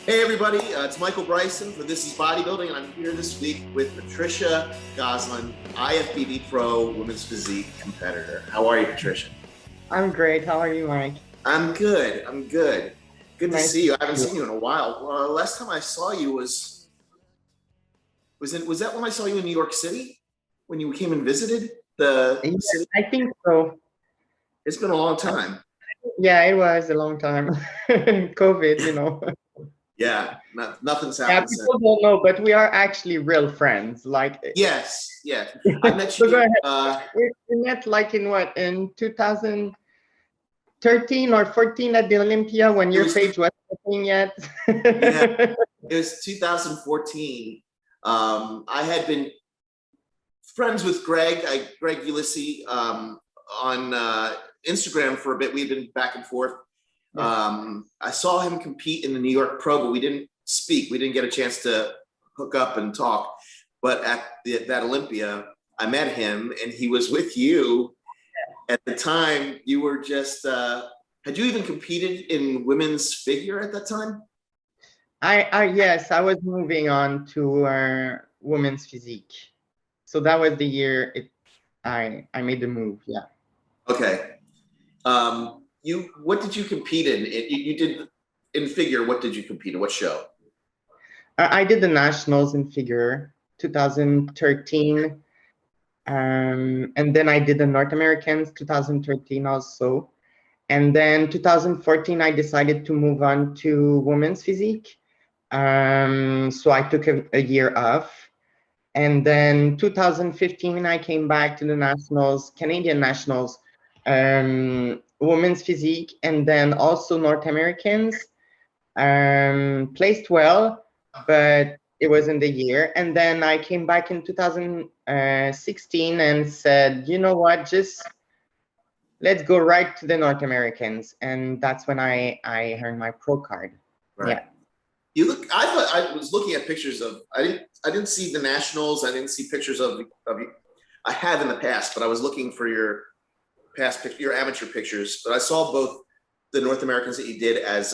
Hey everybody, it's Michael Bryson for This is Bodybuilding, and I'm here this week with Patricia Gosselin, IFBB Pro Women's Physique competitor. How are you, Patricia? I'm great. How are you, Mike? I'm good. I'm good. Good to Nice see to you. I haven't see seen you in a while. Last time I saw you was that when I saw you in New York City when you came and visited the you. Yeah, city? I think so. It's been a long time. Yeah, it was a long time. COVID. Yeah, nothing's Yeah, happened since. people don't know, but we are actually real friends. Yes, yes. I met So go you. ahead. We met in what, in 2013 or 14 at the Olympia when It your was page wasn't a thing yet. yeah. It was 2014. I had been friends with Greg Ulysses, on Instagram for a bit. We've been back and forth. I saw him compete in the New York Pro, but we didn't speak. We didn't get a chance to hook up and talk. But at that Olympia, I met him, and he was with you. At the time, you were just, had you even competed in women's figure at that time? Yes, I was moving on to women's physique. So that was the year I made the move. Yeah. Okay. What did you compete in? You did in figure. What did you compete in? What show? I did the nationals in figure 2013, and then I did the North Americans 2013 also, and then 2014 I decided to move on to women's physique. So I took a year off, and then 2015 I came back to the nationals, Canadian nationals, women's physique, and then also North Americans. Placed well, but it wasn't the year. And then I came back in 2016 and said, you know what, just let's go right to the North Americans. And that's when I earned my pro card. Right. Yeah. You look. I was looking at pictures of. I didn't see the nationals. I didn't see pictures of you. I have in the past, but I was looking for your your amateur pictures. But I saw both the North Americans that you did as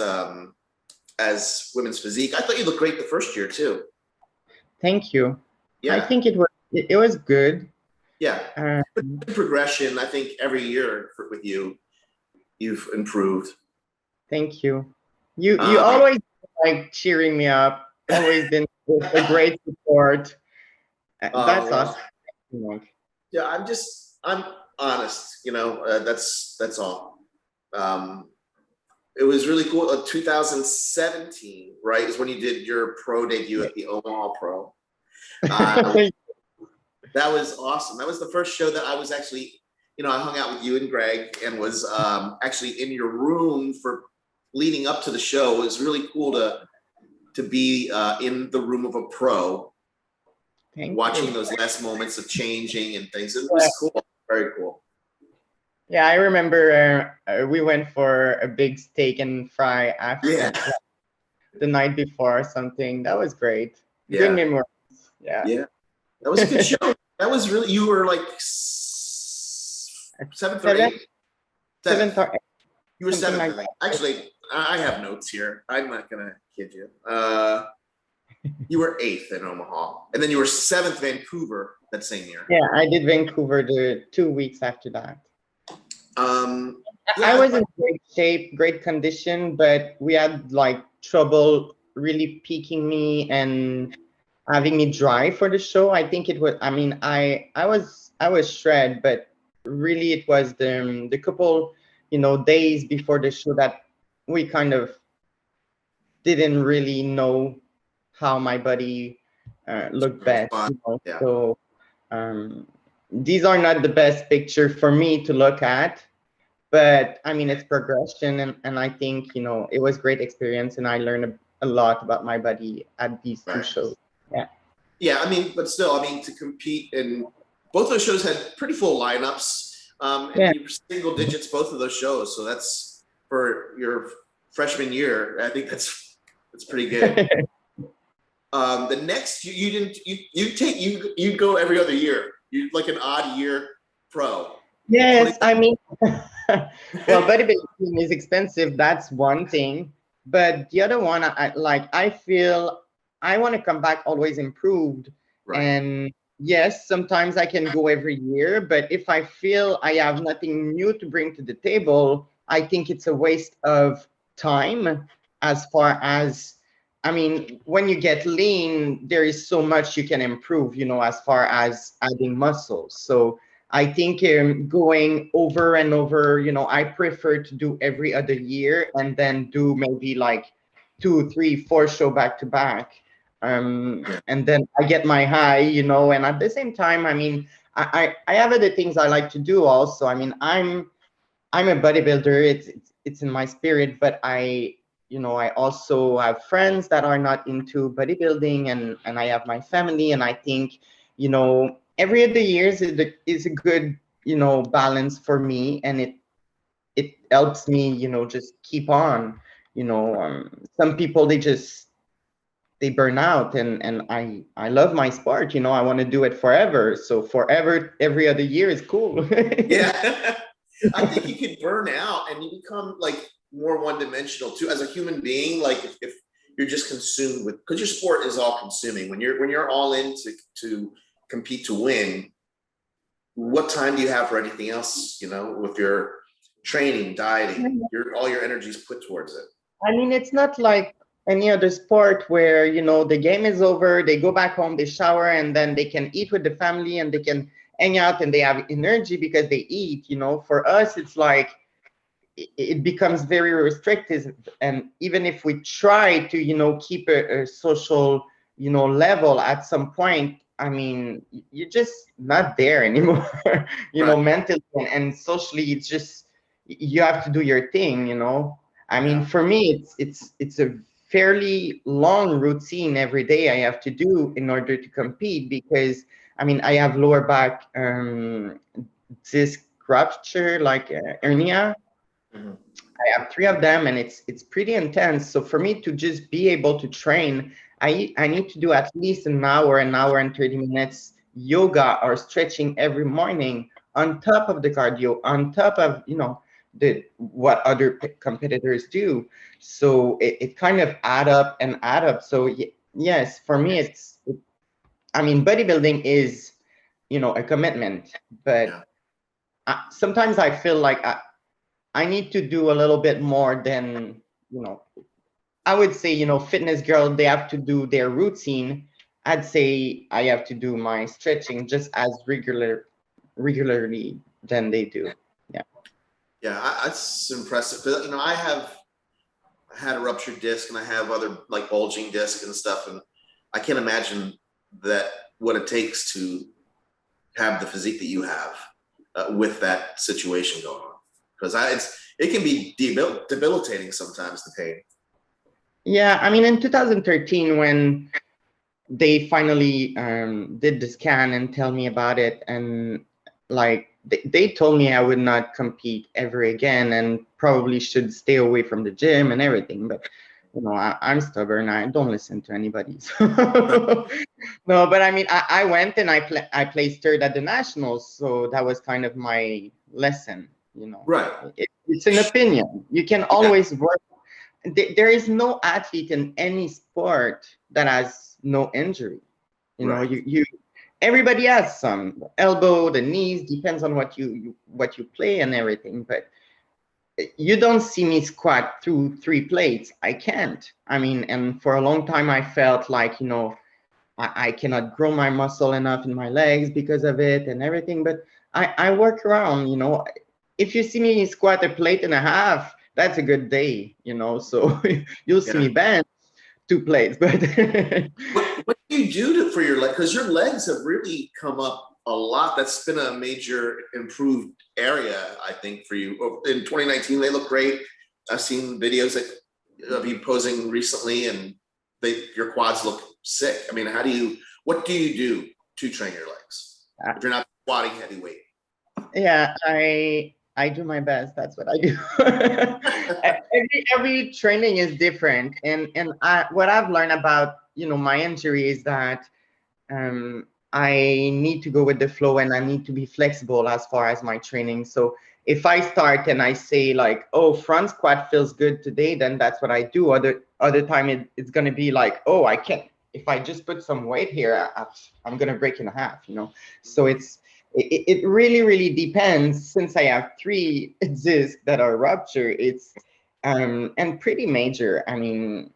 women's physique. I thought you looked great the first year too. Thank you. Yeah. I think it was good. Yeah. Progression. I think every year with you, you've improved. Thank you. You always like cheering me up. Always been a great support. That's awesome. Yeah, I'm honest. That's all. It was really cool. 2017, right, is when you did your pro debut at the Omaha Pro. That was awesome. That was the first show that I was actually, I hung out with you and Greg and was actually in your room for leading up to the show. It was really cool to be in the room of a pro, watching those last moments of changing and things. It was cool. Very cool. Yeah, I remember we went for a big steak and fry after the night before or something. That was great. Yeah. Good memories. Yeah. Yeah. That was a good show. That was really, you were like seventh or eighth? Seventh. You were seventh. Like actually, I have notes here. I'm not going to kid you. You were eighth in Omaha. And then you were seventh Vancouver that same year. Yeah, I did Vancouver the 2 weeks after that. Yeah. I was in great shape, great condition, but we had trouble really peaking me and having me dry for the show. I think it was, I was shred, but really it was the couple, days before the show that we kind of didn't really know how my body looked best. Yeah. So these are not the best picture for me to look at, but it's progression, and I think it was great experience, and I learned a lot about my body at these two shows. Yeah, but still, to compete in both those shows had pretty full lineups, and you were single digits both of those shows. So that's for your freshman year. I think that's pretty good. The next you go every other year. You like an odd year pro. Yes, well, bodybuilding is expensive. That's one thing. But the other one, I feel I want to come back always improved. Right. And yes, sometimes I can go every year, but if I feel I have nothing new to bring to the table, I think it's a waste of time. As far as, I mean, when you get lean, there is so much you can improve, as far as adding muscles. So I think going over and over, I prefer to do every other year and then do maybe like 2, 3, 4 show back to back. And then I get my high, and at the same time, I mean, I have other things I like to do also. I mean, I'm a bodybuilder. It's in my spirit, but I also have friends that are not into bodybuilding, and I have my family, and I think, every other years is a good, balance for me, and it helps me, just keep on. Some people they burn out, and I love my sport. I want to do it forever. So forever, every other year is cool. Yeah. I think you could burn out and you become like more one-dimensional too as a human being. Like if you're just consumed with, because your sport is all consuming. When you're all in to compete to win, what time do you have for anything else? With your training, dieting, all your energy is put towards it. I mean, it's not like any other sport where, the game is over, they go back home, they shower, and then they can eat with the family and they can hang out and they have energy because they eat. For us, it's like it becomes very restrictive. And even if we try to, keep a social, level at some point, I mean, you're just not there anymore, Right. mentally and socially. It's just, you have to do your thing. I mean, Yeah. for me, it's a fairly long routine every day I have to do in order to compete, because I mean, I have lower back disc rupture, like hernia. Mhm. I have 3 of them, and it's pretty intense. So for me to just be able to train, I need to do at least an hour and 30 minutes yoga or stretching every morning, on top of the cardio, on top of the what other competitors do. So it kind of add up. So yes, for me I mean, bodybuilding is a commitment, but Yeah. sometimes I feel like I need to do a little bit more than, you know, I would say, fitness girl, they have to do their routine. I'd say I have to do my stretching just as regularly than they do. Yeah. Yeah, that's impressive. But I had a ruptured disc and I have other like bulging disc and stuff, and I can't imagine that what it takes to have the physique that you have with that situation going on, because it can be debilitating sometimes, the pain. Yeah. I mean, in 2013, when they finally did the scan and tell me about it, and like they told me I would not compete ever again and probably should stay away from the gym and everything, but I'm stubborn. I don't listen to anybody. No, but I mean, I went and I placed third at the nationals, so that was kind of my lesson. Right. It's an opinion. You can Yeah. always work. There is no athlete in any sport that has no injury. Right. You everybody has some elbow, the knees, depends on what you play and everything. But you don't see me squat through 3 plates. I can't. I mean, and for a long time I felt like I cannot grow my muscle enough in my legs because of it and everything. But I work around. If you see me squat a plate and a half, that's a good day. So you'll see Yeah. me bench 2 plates, but What do you do for your leg? Because your legs have really come up a lot. That's been a major improved area, I think, for you. In 2019, they look great. I've seen videos of you posing recently, and your quads look sick. I mean, what do you do to train your legs if you're not squatting heavy weight? yeah, I do my best. That's what I do. Every training is different, and what I've learned about my injury is that I need to go with the flow and I need to be flexible as far as my training. So if I start and I say like, oh, front squat feels good today, then that's what I do. Other time it's gonna be like, oh, I can't. If I just put some weight here, I'm gonna break in half, you know. So it really depends. Since I have 3 discs that are ruptured, it's and pretty major. I mean,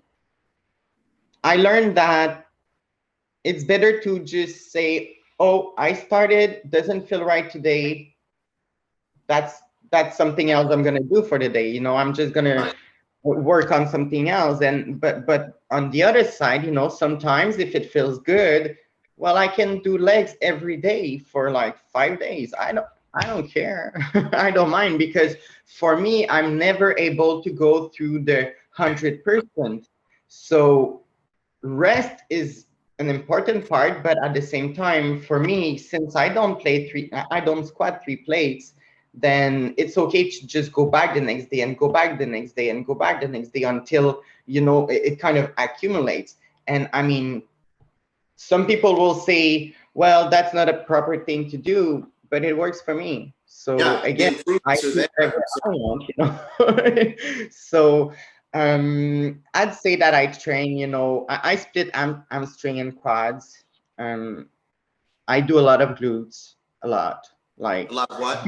I learned that it's better to just say, oh, I started, doesn't feel right today. That's something else I'm gonna do for the day. You know, I'm just gonna work on something else. And but on the other side, you know, sometimes if it feels good, well, I can do legs every day for like 5 days. I don't care. I don't mind, because for me, I'm never able to go through the 100%. So rest is an important part, but at the same time, for me, since I don't squat 3 plates, then it's okay to just go back the next day and go back the next day and go back the next day until, you know, it kind of accumulates. And I mean, some people will say, well, that's not a proper thing to do, but it works for me. So Yeah, the again, I improvements are do there. whatever I want, you know. So I'd say that I train, you know, I split hamstring and quads. Um, I do a lot of glutes, a lot, A like lot of what?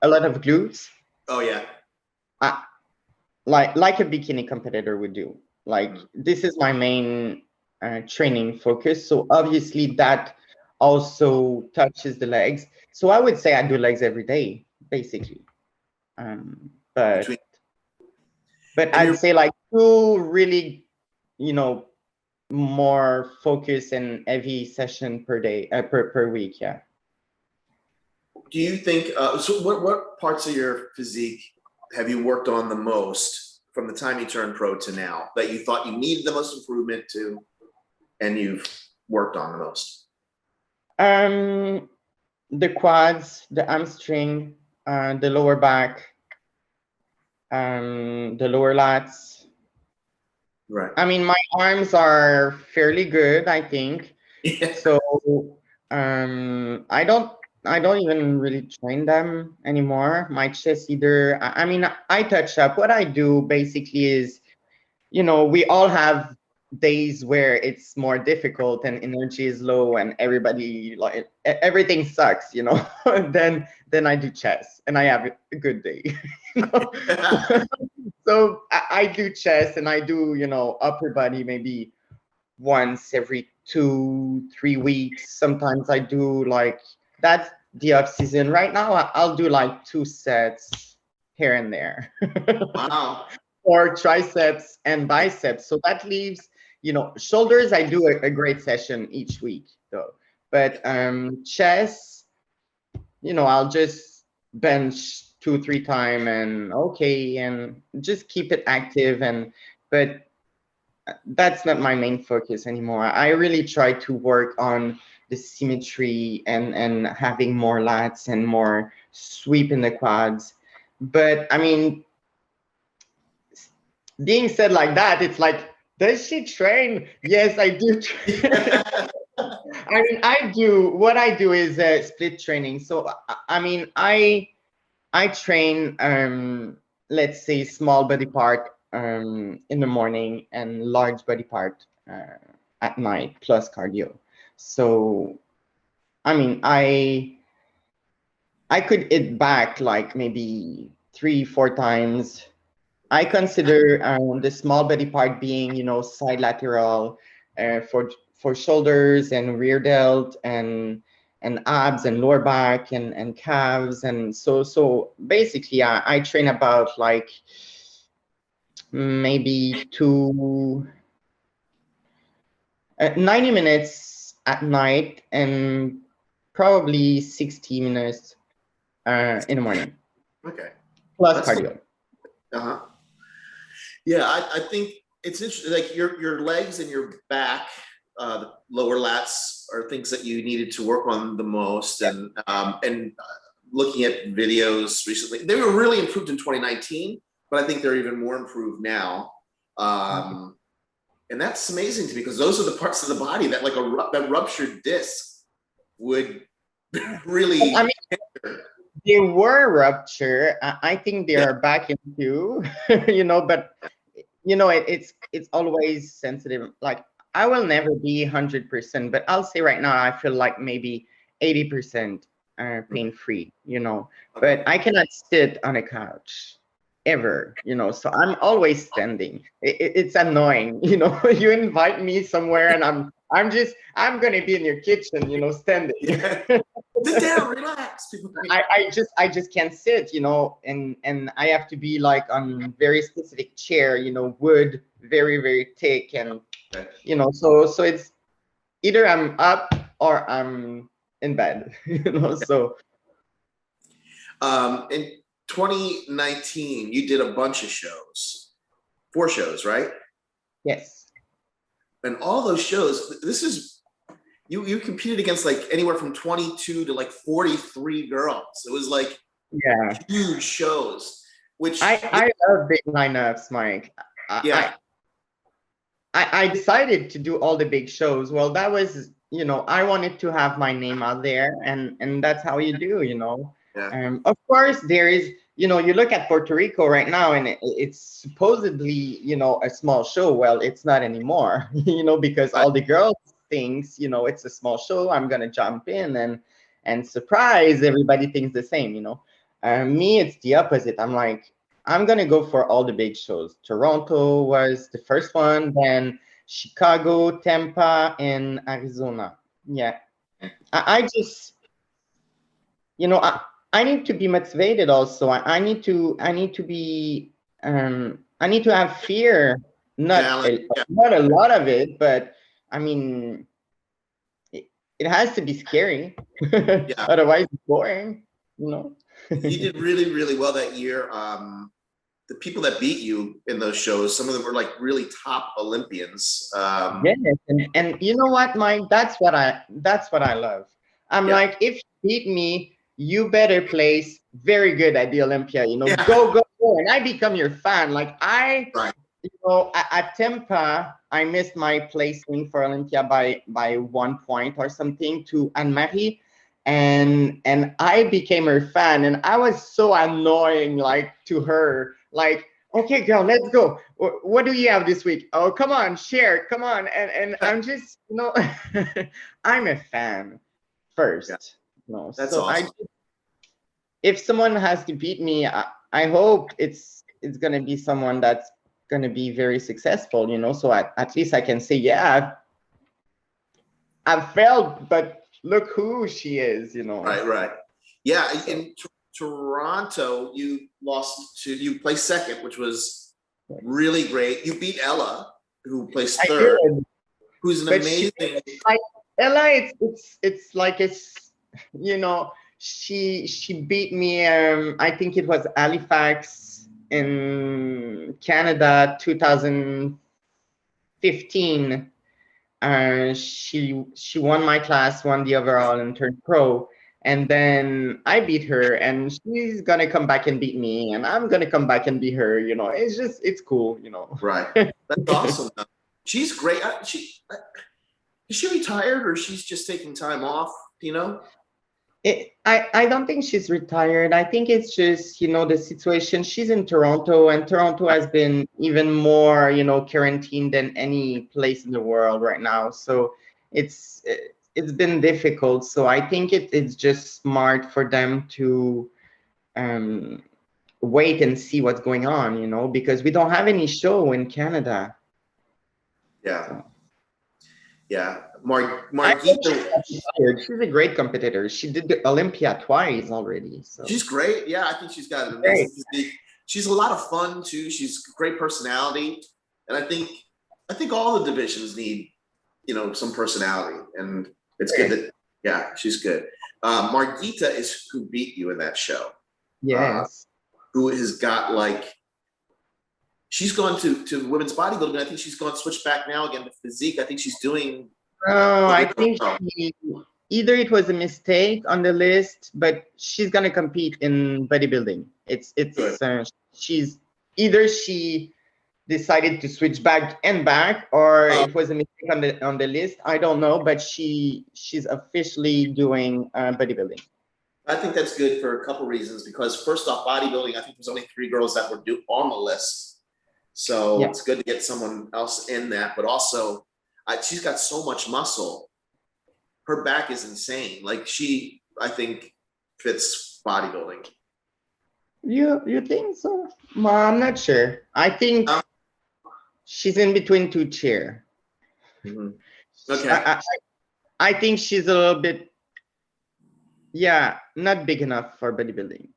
a lot of glutes, Oh yeah. uh, like a bikini competitor would do. Like this is my main training focus. So obviously that also touches the legs. So I would say I do legs every day, basically. Um, but Between but and I'd you're say like 2 really, you know, more focus and heavy session per day, per week. Yeah. do you think so what parts of your physique have you worked on the most from the time you turned pro to now that you thought you needed the most improvement to and you've worked on the most? Um, the quads, the hamstring, the lower back, the lower lats. Right. I mean, my arms are fairly good, I think. Yeah. So I don't even really train them anymore. My chest either. I mean, I touch up. What I do basically is, you know, we all have days where it's more difficult and energy is low and everybody like everything sucks, you know. Then I do chest and I have a good day. You know? So I do chest and I do, you know, upper body maybe once every 2-3 weeks. Sometimes I do like that's the off season. Right now I'll do like 2 sets here and there. Wow. Or triceps and biceps. So that leaves, you know, shoulders. I do a great session each week though. But chest, you know, I'll just bench 2-3 times and okay, and just keep it active. And but that's not my main focus anymore. I really try to work on the symmetry and having more lats and more sweep in the quads. But I mean, being said like that, it's like, does she train? Yes, I do train. I mean, I do. What I do is split training. So I mean, I train let's say small body part in the morning and large body part at night plus cardio. So I mean, I could hit back like maybe 3-4 times. I consider the small body part being, you know, side lateral for shoulders and rear delt and abs and lower back and calves. And so basically I train about like maybe 90 minutes at night and probably 60 minutes in the morning Okay. plus That's cardio. uh-huh. Yeah, I think it's interesting. Like your legs and your back, the lower lats are things that you needed to work on the most. And looking at videos recently, they were really improved in 2019, but I think they're even more improved now. And that's amazing to me because those are the parts of the body that like that ruptured disc would really. I mean, they were rupture. I think they are back into, but it's always sensitive. Like I will never be 100%, but I'll say right now, I feel like maybe 80% pain free, but I cannot sit on a couch ever, so I'm always standing. It's annoying, you invite me somewhere and I'm gonna be in your kitchen, standing. Yeah. Sit down, relax. I just can't sit, and I have to be like on very specific chair, wood, very, very thick, and so it's either I'm up or I'm in bed, so. In 2019, you did a bunch of shows, 4 shows, right? Yes. And all those shows, this is, you competed against like anywhere from 22 to like 43 girls. It was like huge shows, which I love big lineups, Mike. Yeah. I decided to do all the big shows. Well, that was, I wanted to have my name out there, and that's how you do, Yeah. Of course, there is, you look at Puerto Rico right now, and it's supposedly, a small show. Well, it's not anymore, because all the girls thinks, it's a small show. I'm gonna jump in and surprise everybody thinks the same, Me, it's the opposite. I'm like, I'm gonna go for all the big shows. Toronto was the first one, then Chicago, Tampa, and Arizona. Yeah, I just, I need to be motivated. Also, I need to be, I need to have fear. Not a lot of it, but I mean, it has to be scary. Otherwise, it's boring. You did really, really well that year. The people that beat you in those shows, some of them were like really top Olympians. Yes, and you know what, Mike? That's what I love. I'm like, if you beat me, you better place very good at the Olympia. Go, and I become your fan. Like at Tampa, I missed my placing for Olympia by 1 point or something to Anne-Marie, and I became her fan, and I was so annoying, like to her, like, okay, girl, let's go. What do you have this week? Oh, come on, share, come on, and I'm just, I'm a fan first. That's so awesome. if someone has to beat me, I hope it's gonna be someone that's gonna be very successful, so at least I can say, yeah, I've failed, but look who she is, Right. Yeah, in Toronto, you placed second, which was really great. You beat Ella, who placed third, who's an amazing. Ella, it's like she beat me. I think it was Halifax in Canada, 2015. She won my class, won the overall, and turned pro. And then I beat her, and she's gonna come back and beat me, and I'm gonna come back and beat her. It's cool. Right. That's awesome. She's great. Is she retired or she's just taking time off? I don't think she's retired. I think it's just, the situation. She's in Toronto, and Toronto has been even more, quarantined than any place in the world right now. So it's been difficult. So I think it's just smart for them to wait and see what's going on, because we don't have any show in Canada. Yeah. Yeah. Margita, she's a great competitor. She did the Olympia twice already. So she's great. Yeah, I think she's got an amazing physique. She's a lot of fun too. She's a great personality, and I think all the divisions need some personality, and it's good that she's good. Margita is who beat you in that show. Yes. Who has got she's gone to women's bodybuilding, but I think she's switched back now again to physique. I think she's doing. No, I think either it was a mistake on the list, but she's gonna compete in bodybuilding. She decided to switch back, or it was a mistake on the list. I don't know, but she's officially doing bodybuilding. I think that's good for a couple reasons, because first off, bodybuilding, I think there's only 3 girls that were on the list. So Yeah. it's good to get someone else in that. But also, she's got so much muscle. Her back is insane. Like I think, fits bodybuilding. You think so? Well, I'm not sure. I think she's in between two chair. Mm-hmm. Okay. I think she's a little bit, not big enough for bodybuilding.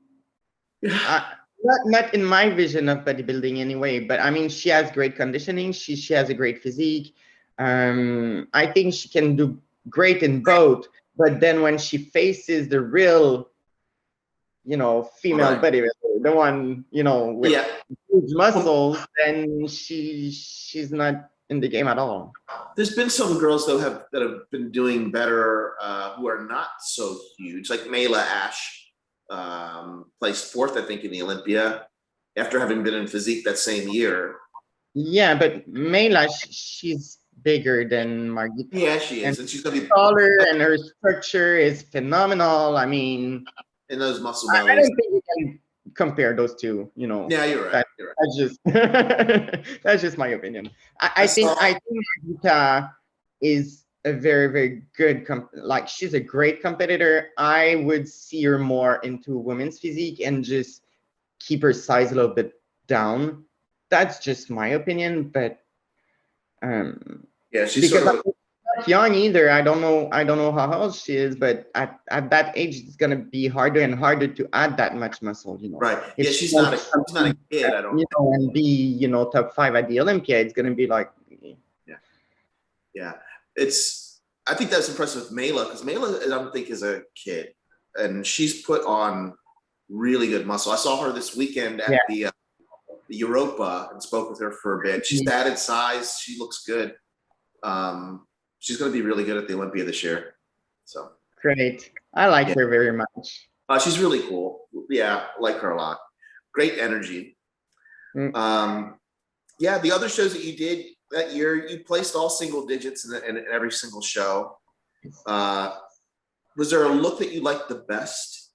Not in my vision of bodybuilding anyway, but I mean, she has great conditioning. She has a great physique. I think she can do great in both, but then when she faces the real, female bodybuilder, the one, with huge muscles, then she's not in the game at all. There's been some girls though that have been doing better, who are not so huge, like Mayla Ash, placed 4th, I think, in the Olympia after having been in physique that same year. Yeah, but Mayla, she's bigger than Margita. Yeah, she is, and she's gonna be taller, and her structure is phenomenal. I mean, in those muscle bellies. I don't think we can compare those two. Yeah, you're right. That's just that's just my opinion. I think Margita is a very, very good she's a great competitor. I would see her more into women's physique and just keep her size a little bit down. That's just my opinion, but yeah, she's sort of not young either. I don't know how old she is, but at that age, it's gonna be harder and harder to add that much muscle. Right. If she's not a kid. I don't. And be top 5 at the Olympia. It's gonna be like. Yeah. I think that's impressive with Mayla, because Mayla, I don't think, is a kid, and she's put on really good muscle. I saw her this weekend at the Europa and spoke with her for a bit. She's added size. She looks good. She's going to be really good at the Olympia this year. So great. I like her very much. She's really cool. Yeah, I like her a lot. Great energy. The other shows that you did that year, you placed all single digits in every single show. Was there a look that you liked the best?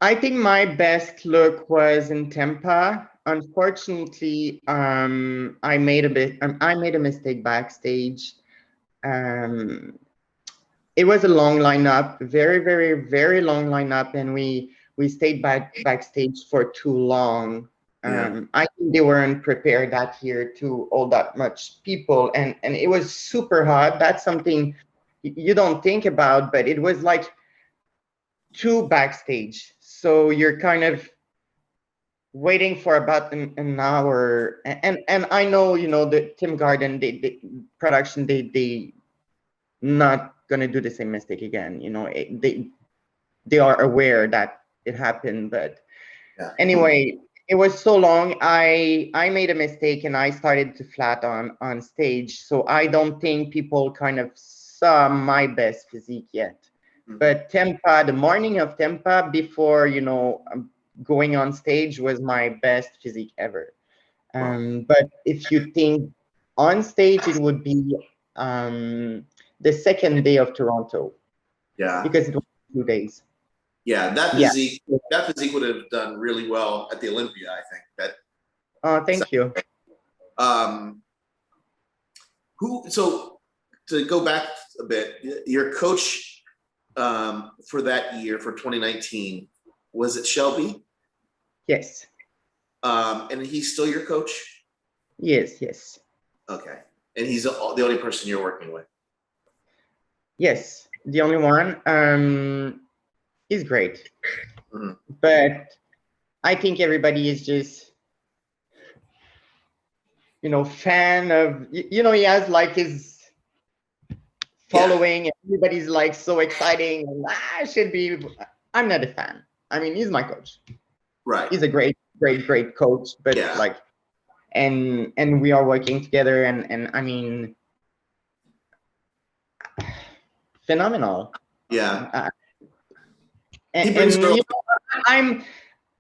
I think my best look was in Tampa. Unfortunately, I made a mistake backstage. It was a long lineup, very, very, very long lineup, and we stayed backstage for too long. I think they weren't prepared that year to hold that much people, and it was super hot. That's something you don't think about, but it was like 2 backstage. So you're kind of waiting for about an hour. And I know, the Tim Garden, they production, they not going to do the same mistake again. They are aware that it happened. But anyway, it was so long. I made a mistake and I started to flat on stage. So I don't think people kind of saw my best physique yet. But Tampa, the morning of Tampa, before going on stage, was my best physique ever. But if you think on stage, it would be the second day of Toronto. Yeah. Because it was 2 days. Yeah, that physique would have done really well at the Olympia, I think. Thank you. So to go back a bit, your coach for that year, for 2019, was it Shelby? Yes. And he's still your coach? Yes. Okay. And he's the only person you're working with? Yes, the only one. He's great. But I think everybody is just, fan of, he has like his following, and everybody's like so exciting, and should be. I'm not a fan. I mean, he's my coach. Right. He's a great coach, but and we are working together, and I mean, phenomenal. Yeah. And I'm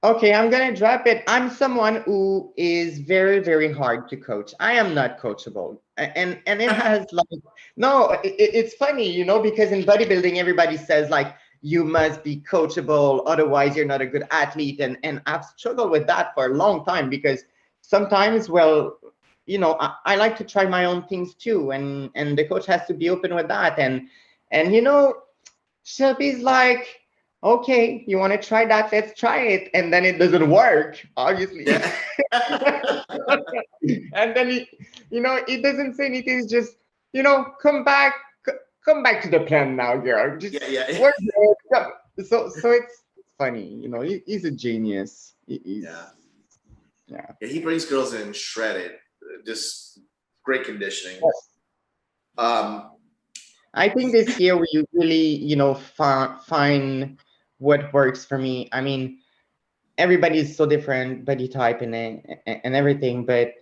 Okay, I'm gonna drop it. I'm someone who is very, very hard to coach. I am not coachable, and it has like no. It's funny, because in bodybuilding, everybody says like you must be coachable, otherwise you're not a good athlete. And I've struggled with that for a long time because sometimes, well, I like to try my own things too, and the coach has to be open with that. And Shelby's like, okay, you want to try that? Let's try it. And then it doesn't work, obviously. Yeah. And then it doesn't say anything. It's just, come back, come back to the plan now, girl. Just Yeah, yeah, work it. Come. So it's funny, he's a genius. yeah. Yeah. Yeah, he brings girls in shredded, just great conditioning. Um, I think this year we really, find what works for me. I mean, everybody is so different, body type and everything. But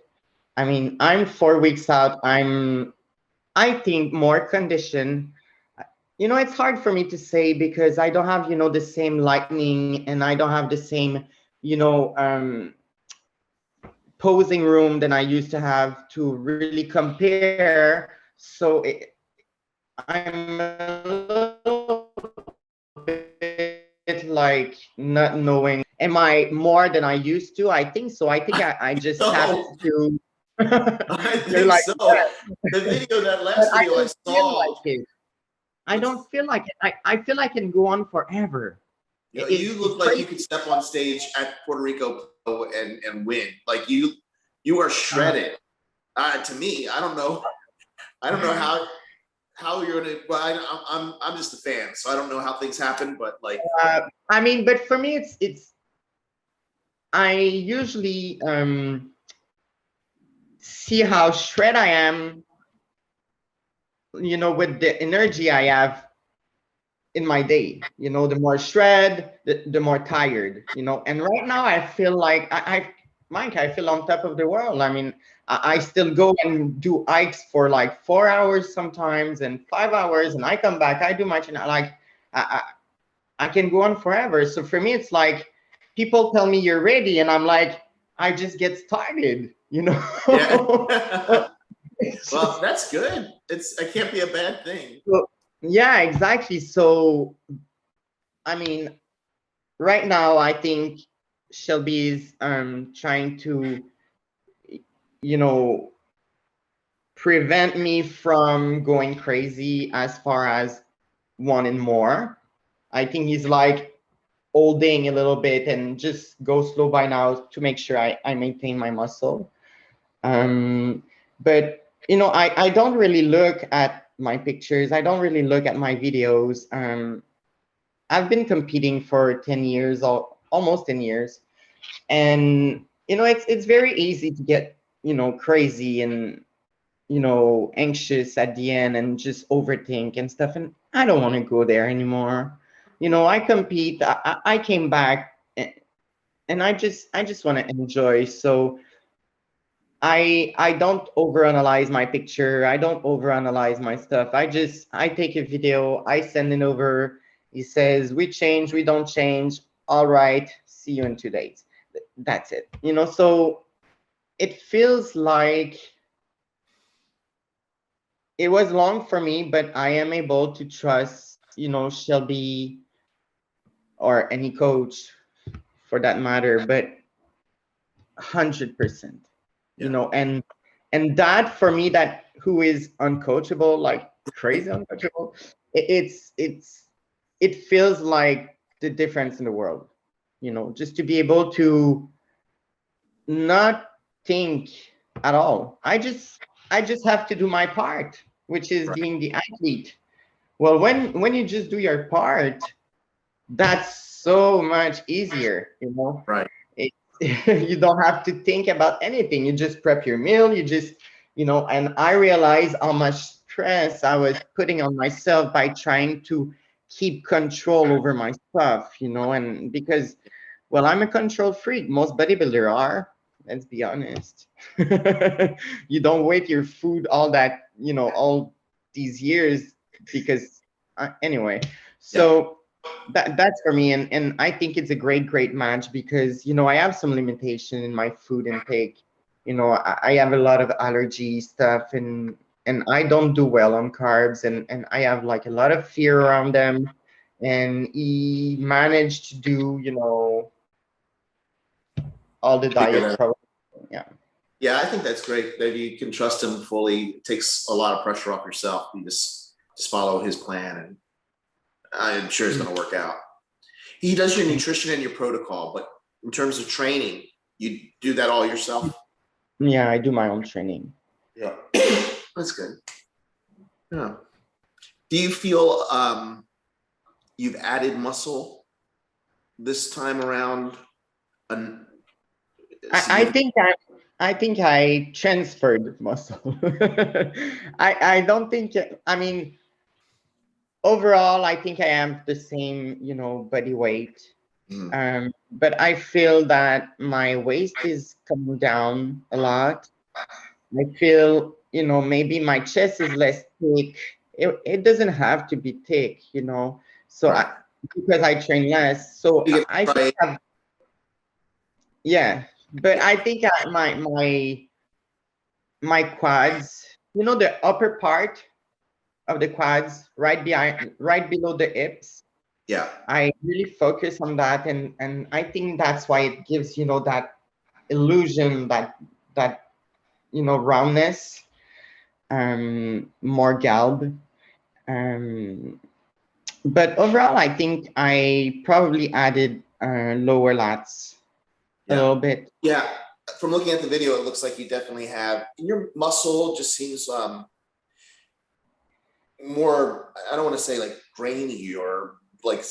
I mean, I'm 4 weeks out. I think more conditioned. It's hard for me to say because I don't have, the same lightning and I don't have the same, you know, um, posing room than I used to have to really compare. So I'm a little bit like not knowing, am I more than I used to? I think so. I think I just have so to. I You're think like, so. The video, that but last I video I don't feel saw, like it. I was, don't feel like it. I feel I can go on forever. you It's look like you crazy. could step on stage at Puerto Rico and win. Like you are Uh, shredded. To me, I don't know how you're gonna. Well, I'm just a fan, so I don't know how things happen. But like, I mean, but for me, it's. I usually see how shred I am, with the energy I have in my day. The more shred, the more tired. And right now I feel like Mike, I feel on top of the world. I mean, I still go and do hikes for like 4 hours sometimes and 5 hours, and I come back, I do much, and I, I can go on forever. So for me, it's like people tell me you're ready, and I'm like, I just get started. yeah. It's Well, just, that's good. It can't be a bad thing. so, yeah, exactly. So I mean, right now I think Shelby is trying to, you know, prevent me from going crazy as far as wanting more. I think he's like holding a little bit and just go slow by now to make sure I maintain my muscle. But I don't really look at my pictures. I don't really look at my videos. I've been competing for 10 years, almost 10 years. And it's very easy to get crazy and anxious at the end and just overthink and stuff, and I don't want to go there anymore. I compete, I came back, and I just want to enjoy. So I don't overanalyze my picture, I don't overanalyze my stuff. I take a video, I send it over. He says we change, we don't change, all right, see you in 2 days. That's it. So it feels like it was long for me, but I am able to trust, Shelby or any coach for that matter, but 100%, Yeah. And that for me, that who is uncoachable, like crazy uncoachable, it feels like the difference in the world, just to be able to not think at all. I just have to do my part, which is Right. being the athlete. Well, when you just do your part, that's so much easier, Right. It, you don't have to think about anything. You just prep your meal, and I realized how much stress I was putting on myself by trying to keep control over my stuff, and because, well, I'm a control freak. Most bodybuilder are, let's be honest. You don't wait your food all these years because anyway. Yeah. So that's for me, and I think it's a great match because I have some limitation in my food intake. I have a lot of allergy stuff, and I don't do well on carbs, and I have like a lot of fear around them. And he managed to do all the Figure diet that. program. Yeah. Yeah, I think that's great that you can trust him fully. It takes a lot of pressure off yourself. You just follow his plan, and I'm sure it's going to work out. He does your nutrition and your protocol, but in terms of training, you do that all yourself? Yeah, I do my own training. Yeah. That's good. Yeah. Do you feel you've added muscle this time around? I think I transferred muscle. I don't think, I mean, overall, I think I am the same, body weight. But I feel that my waist is coming down a lot. I feel, maybe my chest is less thick. It doesn't have to be thick, So Right. because I train less, so You I get think right. yeah. But I think my quads, the upper part of the quads, right below the hips. Yeah. I really focus on that, and I think that's why it gives that illusion, that roundness, more galb. But overall, I think I probably added lower lats a Yeah. little bit. Yeah. From looking at the video, it looks like you definitely have. Your muscle just seems more, I don't want to say like grainy or like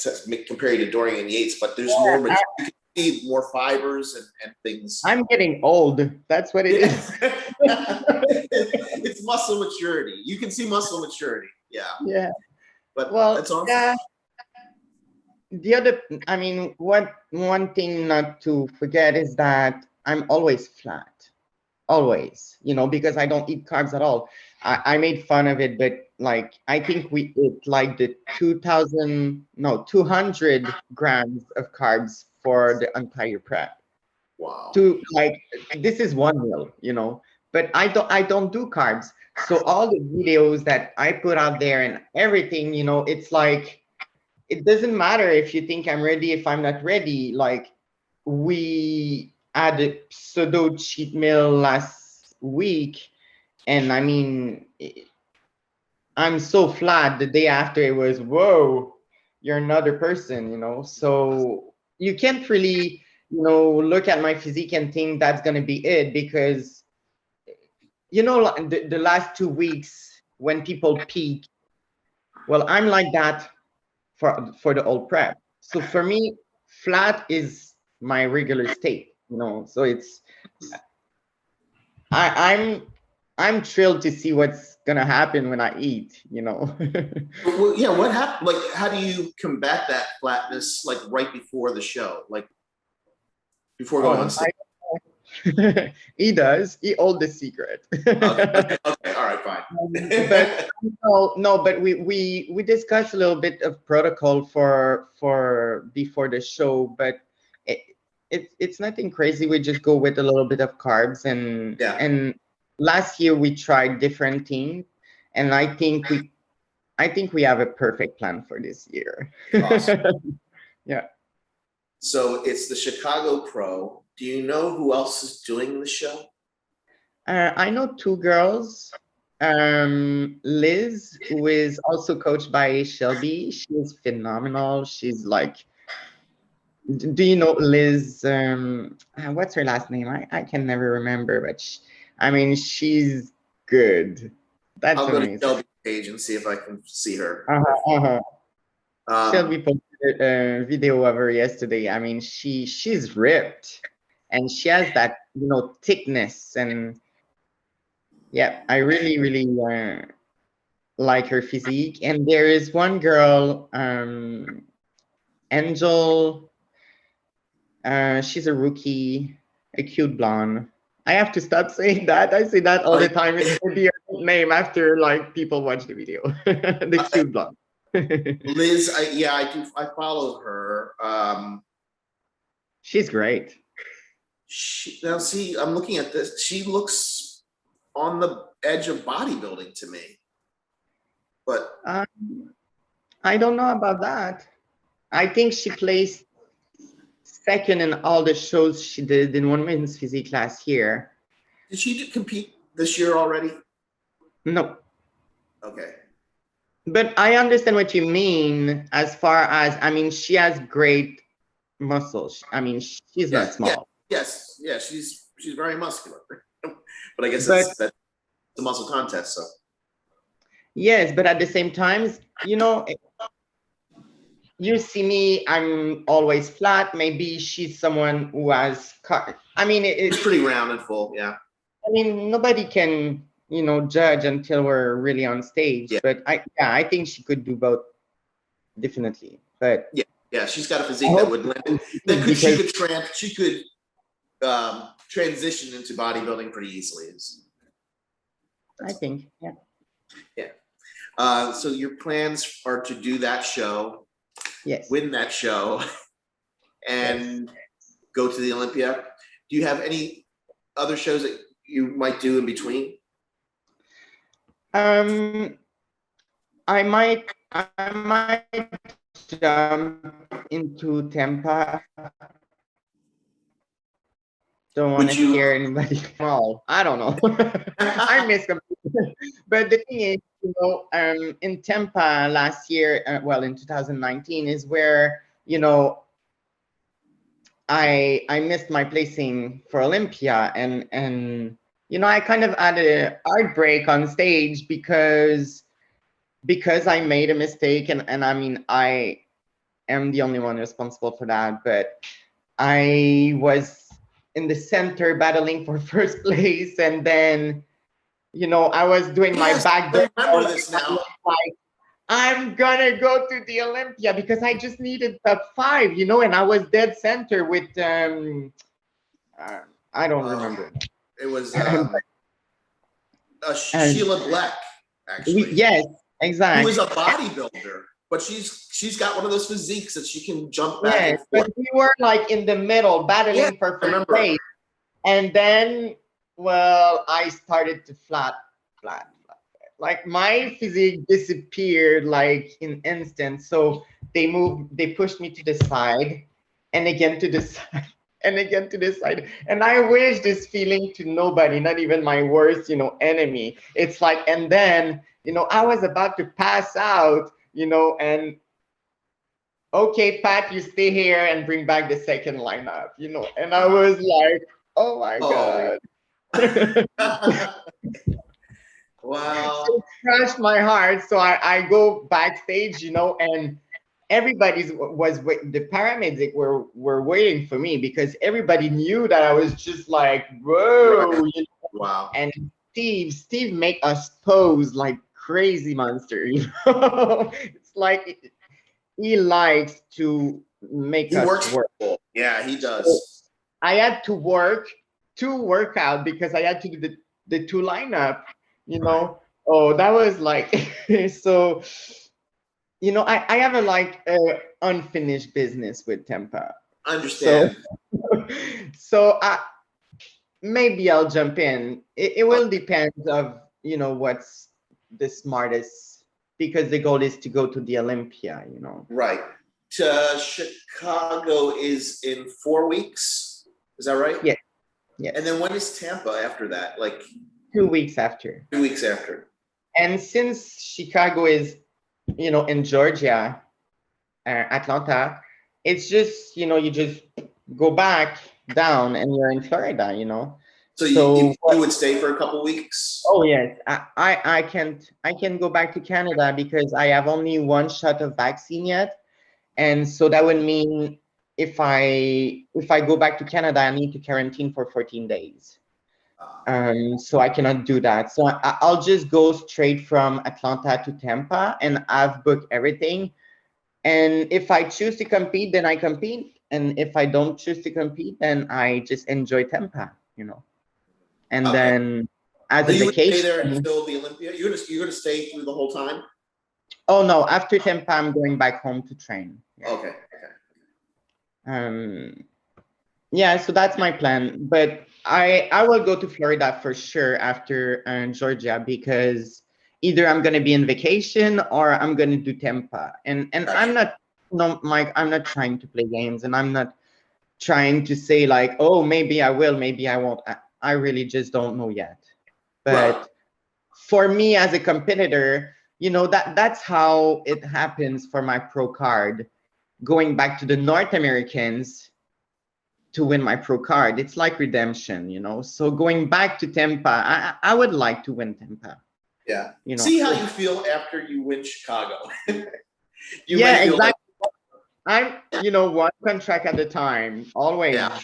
compared to Dorian Yates, but there's more, you can see more fibers and things. I'm getting old. That's what it is. It's muscle maturity. You can see muscle maturity. Yeah. Yeah. But Well, that's awesome. yeah. The other, I mean, one thing not to forget is that I'm always flat. Always, because I don't eat carbs at all. I made fun of it, but like I think we eat like the 200 grams of carbs for the entire prep. Wow. Like this is one meal, but I don't do carbs. So all the videos that I put out there and everything, it's like it doesn't matter if you think I'm ready, if I'm not ready. Like we had a pseudo cheat meal last week, and I mean, I'm so flat. The day after, it was, whoa, you're another person, So you can't really, look at my physique and think that's gonna be it, because like the last 2 weeks when people peak, well, I'm like that for the old prep. So for me, flat is my regular state, So it's I'm thrilled to see what's gonna happen when I eat, Well, yeah. What happened? Like, how do you combat that flatness? Like right before the show, like before going on stage. He does. He owns the secret. Okay. All right, fine. But no, but we discussed a little bit of protocol for before the show, but it's nothing crazy. We just go with a little bit of carbs, and Yeah. and last year we tried different things, and I think we have a perfect plan for this year. Awesome. Yeah. So it's the Chicago Pro. Do you know who else is doing the show? I know two girls. Liz, who is also coached by Shelby. She's phenomenal. She's like, do you know Liz? What's her last name? I can never remember, but I mean, she's good. That's I'll go to amazing. Shelby's page and see if I can see her. Shelby posted a video of her yesterday. I mean, she's ripped, and she has that thickness, and yeah, I really like her physique. And there is one girl, Angel. She's a rookie, a cute blonde. I have to stop saying that. I say that all the time. It's gonna be a name after like people watch the video. The cute blonde. Liz, I do. I follow her. She's great. Now see, I'm looking at this. She looks on the edge of bodybuilding to me. But I don't know about that. I think she placed second in all the shows she did in women's physique last year. did she compete this year already? No. Okay. But I understand what you mean as far as, I mean, she has great muscles. I mean, she's not small. Yes. She's very muscular. But I guess But that's the muscle contest. So yes, but at the same time, you know, you see me, I'm always flat. Maybe she's someone who has cut. I mean, it's pretty round and full. Yeah. I mean, nobody can, you know, judge until we're really on stage. Yeah. But I think she could do both, definitely. But yeah, she's got a physique that would lend it. She could transition into bodybuilding pretty easily. I think, yeah. Yeah. So your plans are to do that show, yes, win that show, and go to the Olympia. Do you have any other shows that you might do in between? I might jump into Tampa. Don't want to scare anybody. Well, I don't know. I miss them. But the thing is, you know, in Tampa last year, well, in 2019 is where, you know, I missed my placing for Olympia, and you know, I kind of had a heartbreak on stage because I made a mistake, and I mean, I am the only one responsible for that, but I was in the center battling for first place, and then, you know, I was doing my back. I remember this now. Like, I'm gonna go to the Olympia because I just needed top 5, you know, and I was dead center with I don't remember. It was Sheila Black, actually. Yes, exactly. Who is a bodybuilder, but she's got one of those physiques that she can jump back and forth. But we were like in the middle battling for first place, and then, well, I started to flat. Like my physique disappeared like in instant. So they pushed me to the side, and again to the side, and again to the side. And I wish this feeling to nobody, not even my worst, you know, enemy. It's like, and then, you know, I was about to pass out, you know, and okay, Pat, you stay here and bring back the second lineup, you know. And I was like, oh my God. Wow. So it crushed my heart. So I go backstage, you know, and everybody was the paramedics were waiting for me because everybody knew that I was just like, whoa, you know? Wow. And Steve make us pose like crazy monster, you know. It's like he likes to make us work. Yeah, he does. So I had to work 2 workout because I had to do the 2 lineup. You know, oh, that was like, so, you know, I have a unfinished business with Tampa. I understand. So maybe I'll jump in. It will depend of, you know, what's the smartest, because the goal is to go to the Olympia, you know. Right. To Chicago is in 4 weeks. Is that right? Yeah. Yeah. And then when is Tampa after that? Like 2 weeks after. 2 weeks after. And since Chicago is, you know, in Georgia, Atlanta, it's just, you know, you just go back down and you're in Florida, you know. So you would stay for a couple weeks? Oh yes, I can go back to Canada because I have only 1 shot of vaccine yet, and so that would mean if I go back to Canada, I need to quarantine for 14 days. So I cannot do that. So I'll just go straight from Atlanta to Tampa, and I've booked everything. And if I choose to compete, then I compete. And if I don't choose to compete, then I just enjoy Tampa, you know. And then as a vacation, stay there until the Olympia. You're gonna stay through the whole time? Oh no, after Tampa, I'm going back home to train. Yeah. Okay. Yeah, so that's my plan. But I will go to Florida for sure after Georgia, because either I'm gonna be in vacation or I'm gonna do Tampa. And Gotcha. I'm not, no, Mike, I'm not trying to play games, and I'm not trying to say like, oh, maybe I will, maybe I won't. I really just don't know yet. But Right. for me as a competitor, you know, that's how it happens for my pro card. Going back to the North Americans to win my pro card, it's like redemption, you know. So going back to Tampa, I would like to win Tampa. Yeah. You know. See how you feel after you win Chicago. You Yeah, may feel exactly. like, I'm, you know, one contract at a time, always. yeah.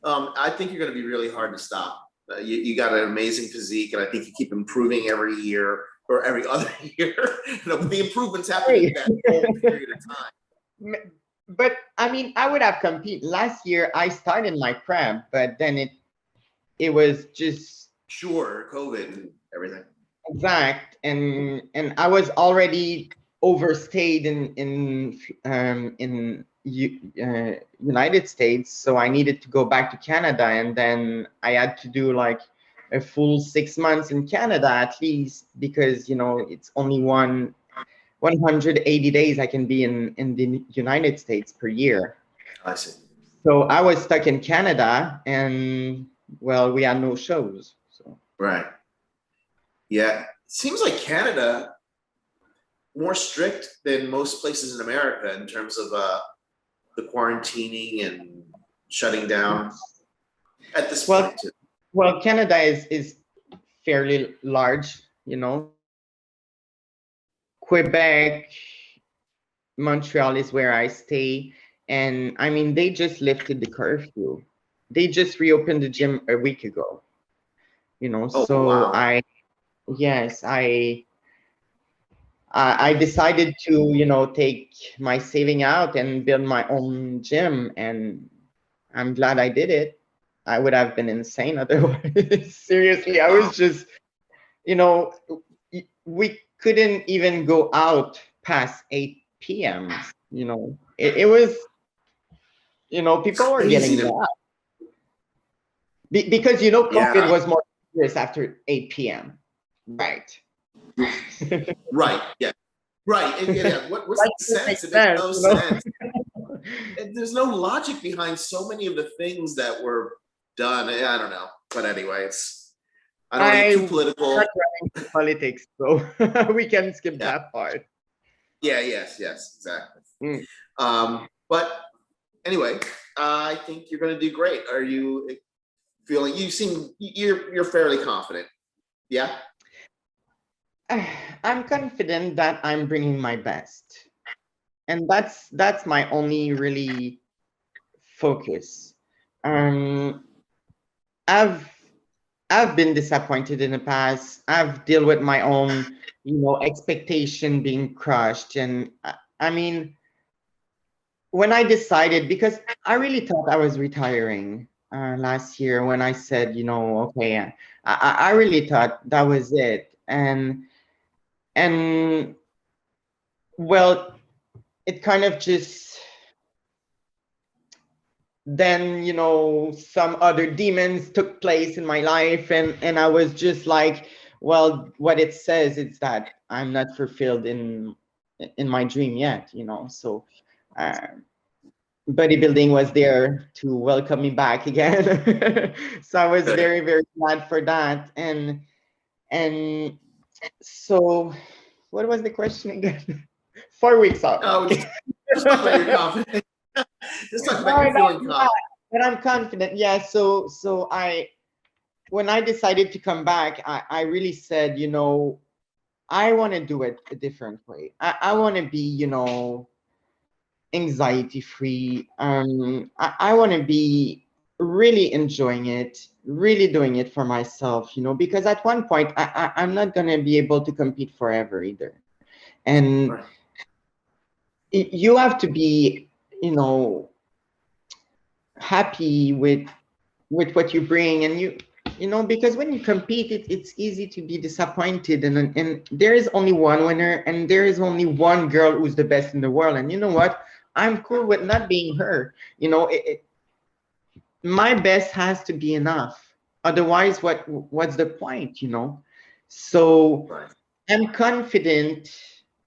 I think you're going to be really hard to stop. You got an amazing physique, and I think you keep improving every year or every other year. But the improvements happen in that whole period of time. But I mean, I would have competed last year. I started my prep, but then it was just sure COVID and everything. Exact, and I was already overstayed in United States, so I needed to go back to Canada, and then I had to do like a full 6 months in Canada at least, because you know it's only 180 days I can be in the United States per year. I see. So I was stuck in Canada, and well, we had no shows. So right. Yeah, seems like Canada more strict than most places in America in terms of the quarantining and shutting down at this point too. Well, Canada is fairly large, you know. Quebec, Montreal is where I stay, and I mean they just lifted the curfew. They just reopened the gym a week ago. You know, Oh, so wow. I decided to, you know, take my saving out and build my own gym, and I'm glad I did it. I would have been insane otherwise. Seriously, I was just, you know, we couldn't even go out past 8 p.m. You know, it was, you know, people were Crazy getting mad. Because, you know, COVID was more serious after 8 p.m. Right. Right. Yeah. Right. And yeah. What's That the doesn't make sense? It makes no you know? sense. There's no logic behind so many of the things that were done. I don't know. But anyway, I don't want to get too political. Not running politics, so we can skip that part. Yeah. Yes. Exactly. But anyway, I think you're going to do great. Are you feeling? You seem you're fairly confident. Yeah. I'm confident that I'm bringing my best, and that's my only really focus. I've been disappointed in the past. I've dealt with my own, you know, expectation being crushed, and I mean, when I decided, because I really thought I was retiring last year when I said, you know, okay, I really thought that was it, and well, it kind of just then, you know, some other demons took place in my life, and I was just like, well, what it says is that I'm not fulfilled in my dream yet, you know. So bodybuilding was there to welcome me back again. So I was very, very glad for that. And so what was the question again? 4 weeks out. Oh, just talk about your confidence. Just talk about your feeling confident. And I'm confident. Yeah. So when I decided to come back, I really said, you know, I want to do it a different way. I want to be, you know, anxiety free. I want to be really enjoying it, really doing it for myself, you know, because at one point I'm not going to be able to compete forever either. And you have to be, you know, happy with what you bring, and you know, because when you compete, it's easy to be disappointed, and there is only one winner, and there is only one girl who's the best in the world. And you know what? I'm cool with not being her. You know, my best has to be enough. Otherwise, what's the point? You know. So Right. I'm confident,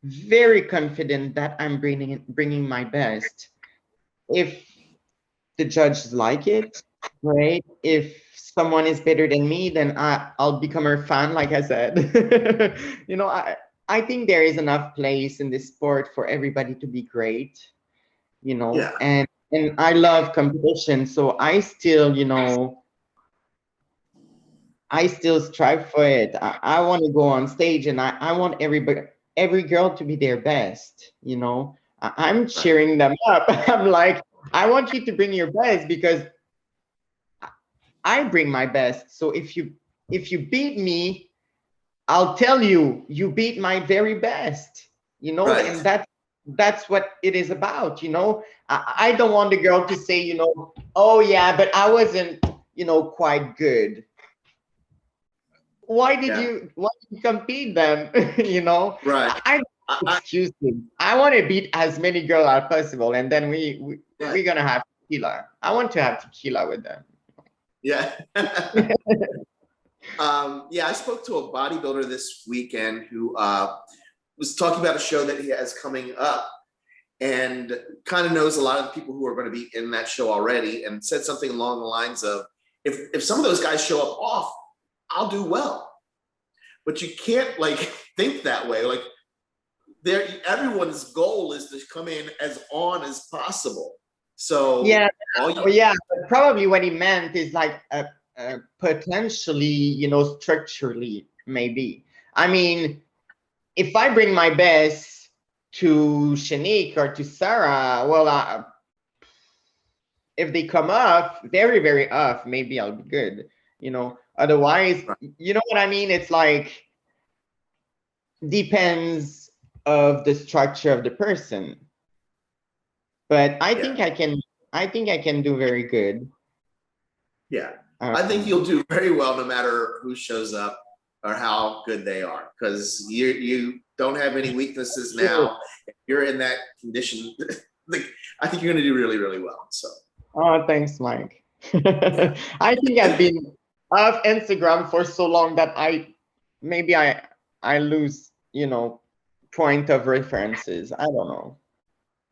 very confident that I'm bringing my best. If the judges like it, great. If someone is better than me, then I'll become a fan, like I said. You know, I think there is enough place in this sport for everybody to be great, you know, Yeah. and I love competition. So I still, you know, I still strive for it. I want to go on stage, and I want every girl to be their best, you know. I'm Right. cheering them up. I'm like, I want you to bring your best because I bring my best. So if you beat me, I'll tell you you beat my very best. You know, Right. and that's what it is about. You know, I don't want the girl to say, you know, oh yeah, but I wasn't, you know, quite good. Yeah. Why did you compete then? You know, Right. I don't I, have excuses. I want to beat as many girls as possible, and then right. we're gonna have tequila. I want to have tequila with them. Yeah. Yeah, I spoke to a bodybuilder this weekend who was talking about a show that he has coming up, and kind of knows a lot of the people who are going to be in that show already, and said something along the lines of, if some of those guys show up off, I'll do well. But you can't like think that way. Like everyone's goal is to come in as on as possible. So Yeah, all you yeah. But probably what he meant is like potentially, you know, structurally, maybe. I mean, if I bring my best to Shanique or to Sarah, well, if they come off very, very off, maybe I'll be good. You know, otherwise, you know what I mean? It's like depends of the structure of the person. But yeah, I think I can do very good. yeah. I think Um, you'll do very well no matter who shows up or how good they are, because you don't have any weaknesses sure. now. If you're in that condition, like, I think you're going to do really, really well. So Oh, thanks, Mike. yeah. I think I've been off Instagram for so long that maybe I lose, you know, point of references. I don't know.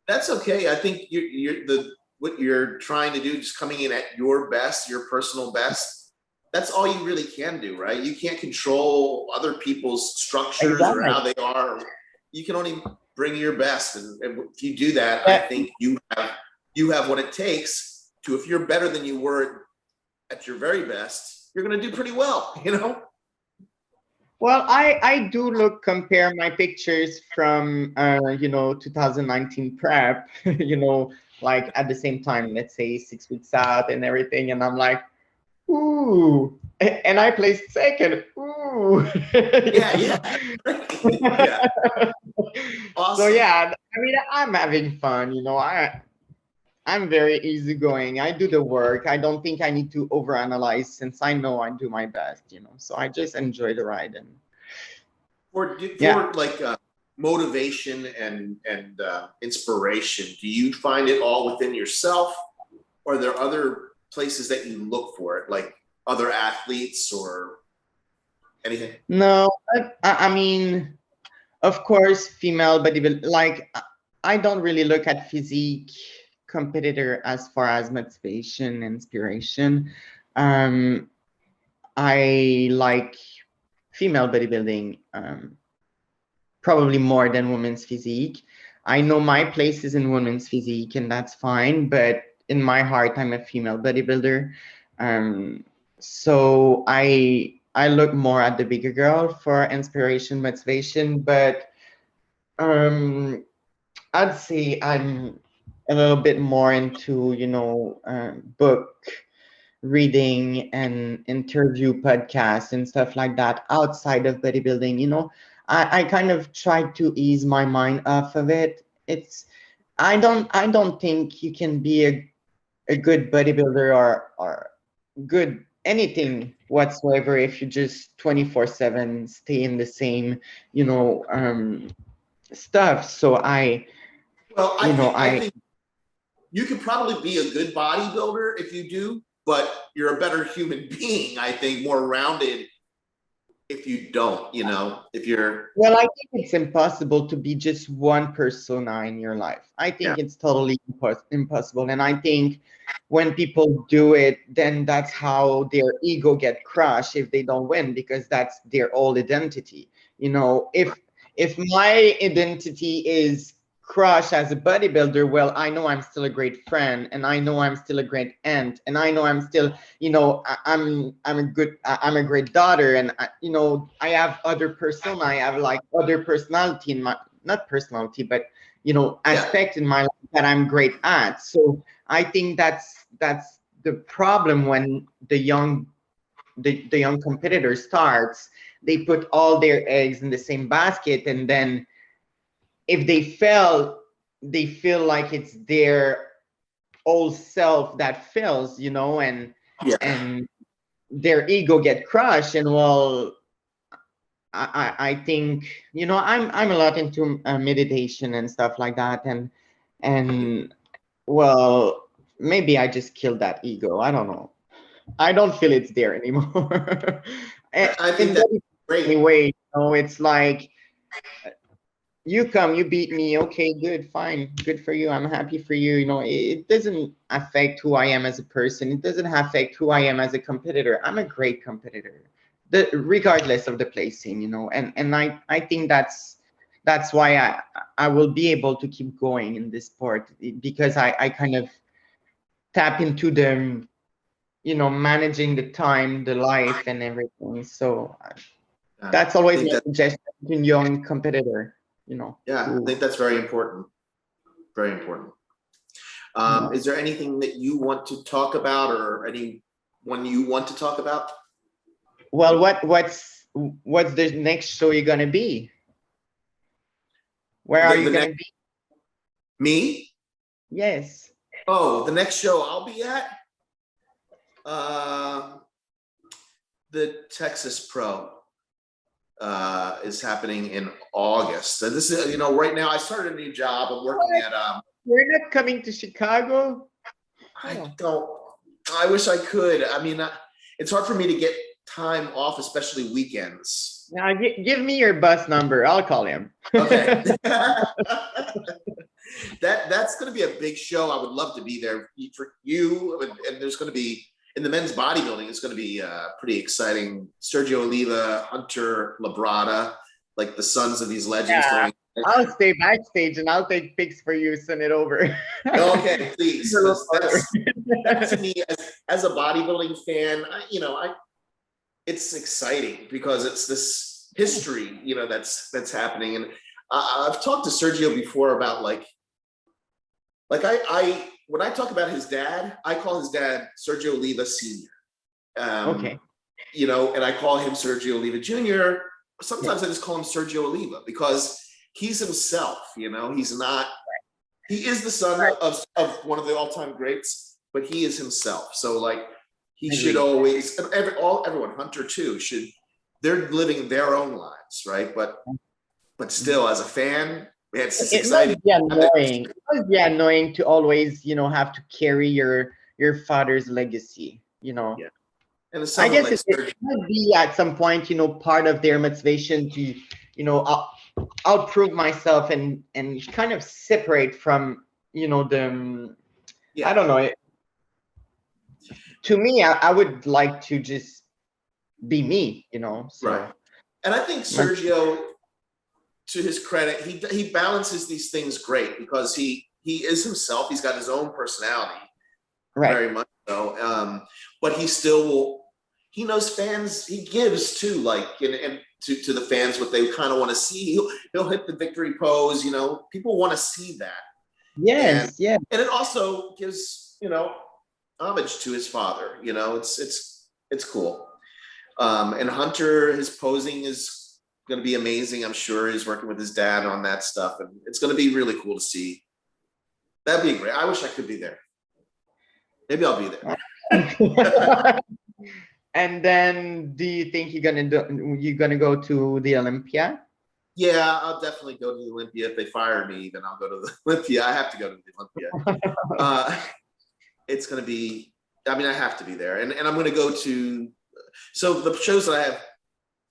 That's okay. I think you're the what you're trying to do, just coming in at your best, your personal best. That's all you really can do, right? You can't control other people's structures or Exactly. how they are. You can only bring your best, and if you do that, I Yeah. think you have what it takes to. If you're better than you were at your very best, you're going to do pretty well. You know. Well, I do compare my pictures from you know, 2019 prep, you know, like at the same time, let's say 6 weeks out and everything, and I'm like, ooh, and I placed second. Ooh. You Yeah, know? yeah, yeah. So Awesome. yeah, I mean, I'm having fun, you know. I'm very easygoing. I do the work. I don't think I need to overanalyze since I know I do my best, you know. So I just enjoy the ride, and yeah. For like motivation and inspiration, do you find it all within yourself, or are there other places that you look for it, like other athletes or anything? No, I mean, of course, female bodybuilding. Like, I don't really look at physique competitor as far as motivation, inspiration. Um, I like female bodybuilding probably more than women's physique. I know my place is in women's physique, and that's fine. But in my heart, I'm a female bodybuilder. Um, so I look more at the bigger girl for inspiration, motivation. But um, I'd say I'm a little bit more into, you know, book reading and interview podcasts and stuff like that outside of bodybuilding. You know, I kind of try to ease my mind off of it. It's I don't think you can be a good bodybuilder or good anything whatsoever if you just 24/7 stay in the same, stuff. So Well, I I think you could probably be a good bodybuilder if you do, but you're a better human being, I think, more rounded if you don't, if you're, well, I think it's impossible to be just one persona in your life. I yeah, think it's totally impossible. And I think when people do it, then that's how their ego get crushed if they don't win, because that's their whole identity. If my identity is crushed as a bodybuilder, well, I know I'm still a great friend, and I know I'm still a great aunt, and I know I'm still, I'm a great daughter, and I have other persona, I have like other personality in my, not personality, but yeah, aspect in my life that I'm great at. So I think that's the problem when the young competitor starts. They put all their eggs in the same basket, and then if they fail, they feel like it's their old self that fails, yeah. and their ego get crushed. And well, I think I'm a lot into meditation and stuff like that, and well, maybe I just killed that ego. I don't know. I don't feel it's there anymore. I think And that's that great. anyway, it's like you come, you beat me, okay, good, fine, good for you, I'm happy for you. It doesn't affect who I am as a person. It doesn't affect who I am as a competitor. I'm a great competitor, regardless of the placing. And I think that's why I will be able to keep going in this sport, because I kind of tap into the managing the time, the life, and everything. So that's I always think my that, suggestion to young competitor, yeah, I who think that's very important. Very important. yeah. Is there anything that you want to talk about, or anyone you want to talk about? Well, what's the next show you're gonna be? Where are The, you the gonna next, be? me? Yes. Oh, the next show I'll be at? Uh, the Texas Pro is happening in August. So this is, right now I started a new job. I'm working at, You're not coming to Chicago? I Oh. don't, I wish I could. I mean, it's hard for me to get time off, especially weekends. Now give me your bus number. I'll call him. Okay. That's going to be a big show. I would love to be there for you. And there's going to be, in the men's bodybuilding, it's going to be pretty exciting. Sergio Oliva, Hunter Labrada, like the sons of these legends. Yeah, Throwing. I'll stay backstage and I'll take pics for you. Send it over. Okay, please, because that to me, as a bodybuilding fan, it's exciting because it's this history, that's happening. And I've talked to Sergio before about like I when I talk about his dad, I call his dad Sergio Oliva Sr. Okay. And I call him Sergio Oliva Jr. Yeah. Sometimes I just call him Sergio Oliva because he's himself. He's not. He is the son of one of the all-time greats, but he is himself. So like he should Agree. always, everyone, Hunter too, they're living their own lives, right? But still, as a fan, it's It exciting. must be annoying. It must be annoying to always, have to carry your father's legacy. Yeah. And I someone guess like it Sergio, might be at some point, part of their motivation to, I'll prove myself and kind of separate from, the, I yeah, don't know. To me, I would like to just be me, right. so. And I think my- Sergio, to his credit, he balances these things great because he is himself. He's got his own personality, Right. very much so. But he still will. He knows fans. He gives too, like and to the fans what they kind of want to see. He'll hit the victory pose. People want to see that, and Yes, yeah. and it also gives homage to his father. It's cool. And Hunter, his posing is going to be amazing. I'm sure he's working with his dad on that stuff, and it's going to be really cool to see. That'd be great. I wish I could be there. Maybe I'll be there. And then, do you think you're gonna go to the Olympia? Yeah, I'll definitely go to the Olympia. If they fire me, then I'll go to the Olympia. I have to go to the Olympia. It's going to be, I mean, I have to be there. And I'm going to go to, so the shows that I have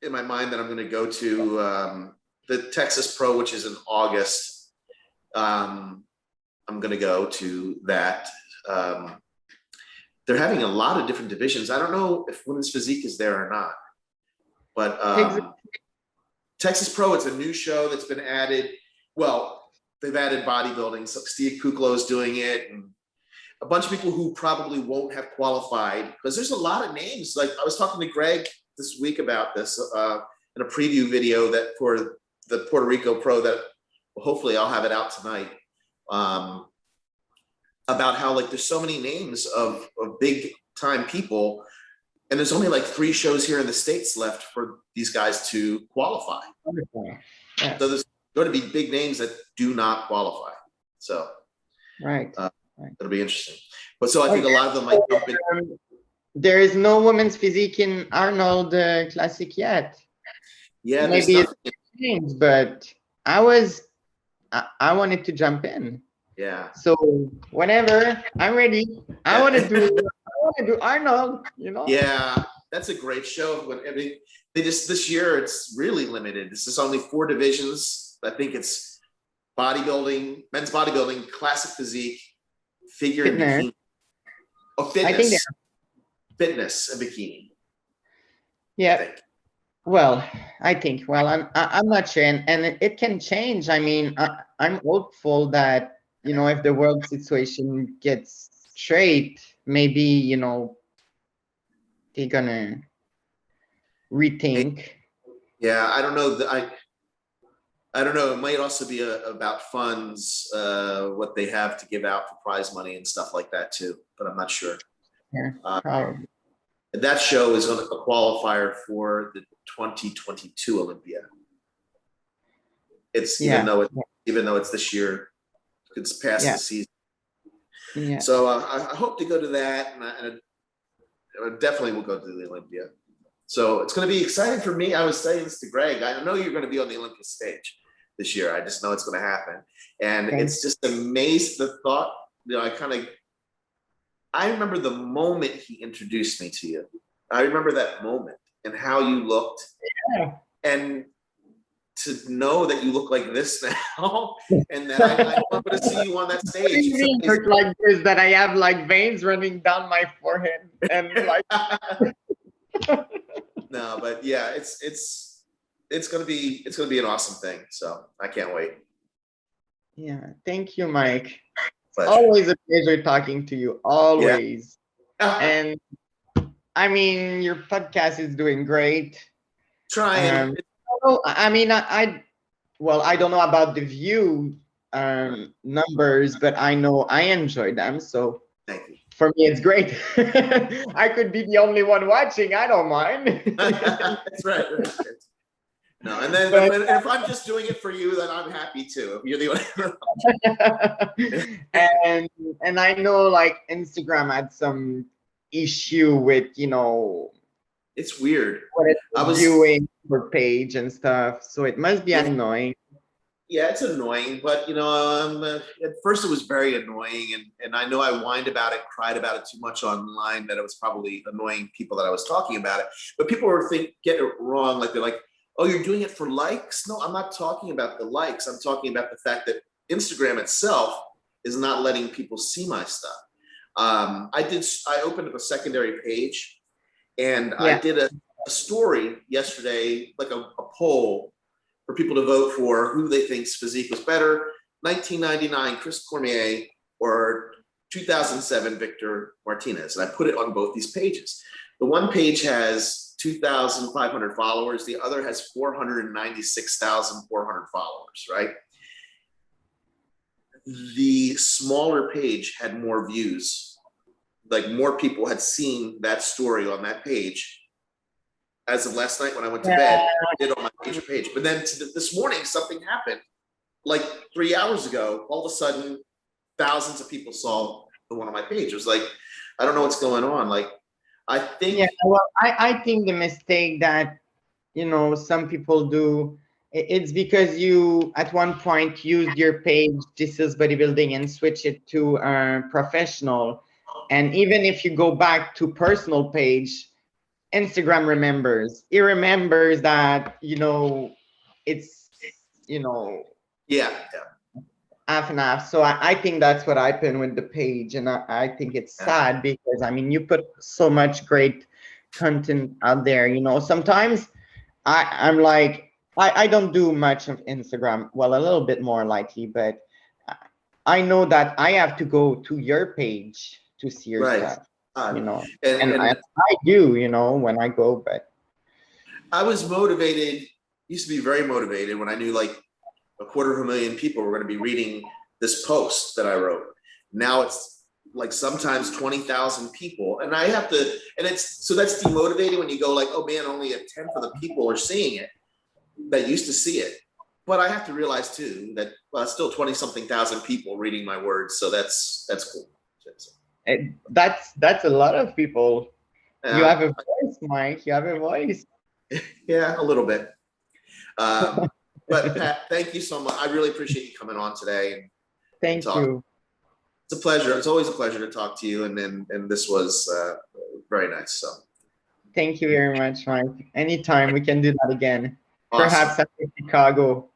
in my mind that I'm going to go to, the Texas Pro, which is in August. I'm going to go to that. They're having a lot of different divisions. I don't know if women's physique is there or not, but Texas Pro, it's a new show that's been added. Well, they've added bodybuilding. So Steve Kuklo is doing it, and a bunch of people who probably won't have qualified, because there's a lot of names. Like I was talking to Greg this week about this in a preview video that for the Puerto Rico Pro that hopefully I'll have it out tonight, about how like there's so many names of big time people, and there's only like 3 shows here in the States left for these guys to qualify. Yes. So there's going to be big names that do not qualify. So Right. it'll be interesting. But so I think a lot of them might jump in. There is no women's physique in Arnold Classic yet. Yeah, maybe it's changed, but I wanted to jump in. Yeah. So whenever I'm ready, I want to do Arnold. You know. Yeah, that's a great show. I mean, this year it's really limited. This is only 4 divisions. I think it's bodybuilding, men's bodybuilding, classic physique, figure and bikini. Oh, fitness. I think fitness and bikini. Yeah. I'm not sure, and it can change. I mean, I'm hopeful that, you know, if the world situation gets straight, maybe, you know, they're gonna rethink. Yeah, I don't know. I don't know. It might also be about funds, what they have to give out for prize money and stuff like that too. But I'm not sure. Yeah, probably. That show is a qualifier for the 2022 Olympia. It's even though it's this year, it's past the season. Yeah. So I hope to go to that, and I definitely will go to the Olympia. So it's going to be exciting for me. I was saying this to Greg. I know you're going to be on the Olympia stage this year. I just know it's going to happen, and it's just amazing the thought. You know, I remember the moment he introduced me to you. I remember that moment and how you looked. Yeah. And to know that you look like this now, and that I'm going to see you on that stage. What do you mean look like this? That I have like veins running down my forehead and like. No, but yeah, it's going to be an awesome thing. So I can't wait. Yeah, thank you, Mike. Pleasure. Always a pleasure talking to you. Always. Yeah. And I mean, your podcast is doing great. Trying. I mean, I don't know about the view numbers, but I know I enjoy them. So thank you. For me, it's great. I could be the only one watching. I don't mind. That's right. No, and then if I'm just doing it for you, then I'm happy too. If you're the one. and I know like Instagram had some issue with, you know, it's weird. What it's viewing per page and stuff, so it must be annoying. Yeah, it's annoying, but you know, at first it was very annoying, and I know I whined about it, cried about it too much online that it was probably annoying people that I was talking about it. But people were getting it wrong, like they're like, "Oh, you're doing it for likes?" No, I'm not talking about the likes. I'm talking about the fact that Instagram itself is not letting people see my stuff. I opened up a secondary page, and I did a story yesterday, like a poll for people to vote for who they think's physique was better, 1999 Chris Cormier or 2007 Victor Martinez. And I put it on both these pages. The one page has 2,500 followers. The other has 496,400 followers, right? The smaller page had more views. Like more people had seen that story on that page as of last night when I went to bed. I did on my page. But then this morning, something happened. Like 3 hours ago, all of a sudden, thousands of people saw the one on my page. It was like, I don't know what's going on. Like, I think, Yeah, well, I think the mistake that, you know, some people do, it's because you at one point used your page, this is bodybuilding, and switch it to professional. And even if you go back to personal page, Instagram remembers. It remembers that, you know, it's, you know, yeah, half and half. So I think that's what happened with the page. And I think it's yeah, sad because, I mean, you put so much great content out there, you know. Sometimes I'm like, I don't do much of Instagram. Well, a little bit more likely, but I know that I have to go to your page to see your right. stuff, you know. And And and I do, you know, when I go, but I was motivated, used to be very motivated when I knew like 250,000 people were going to be reading this post that I wrote. Now it's like sometimes 20,000 people, and I have to, and it's, so that's demotivating when you go like, oh man, only a tenth of the people are seeing it that used to see it. But I have to realize too that still 20 something thousand people reading my words, so that's cool. that's a lot of people. You Yeah, have a voice, Mike. You have a voice. yeah, a little bit. But Pat, thank you so much. I really appreciate you coming on today and Thank talking. you. It's a pleasure. It's always a pleasure to talk to you, and this was very nice. So Thank you very much, Mike. Anytime we can do that again. awesome. Perhaps after Chicago.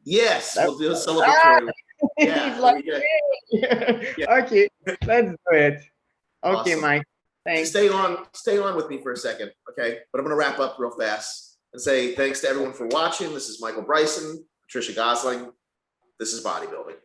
Yes, That- we'll do a celebratory. Yeah, He's like, yeah. okay, let's do it. Okay, Awesome. Mike. Thanks. Stay on with me for a second, okay? But I'm going to wrap up real fast and say thanks to everyone for watching. This is Michael Bryson, Patricia Gosselin. This is Bodybuilding.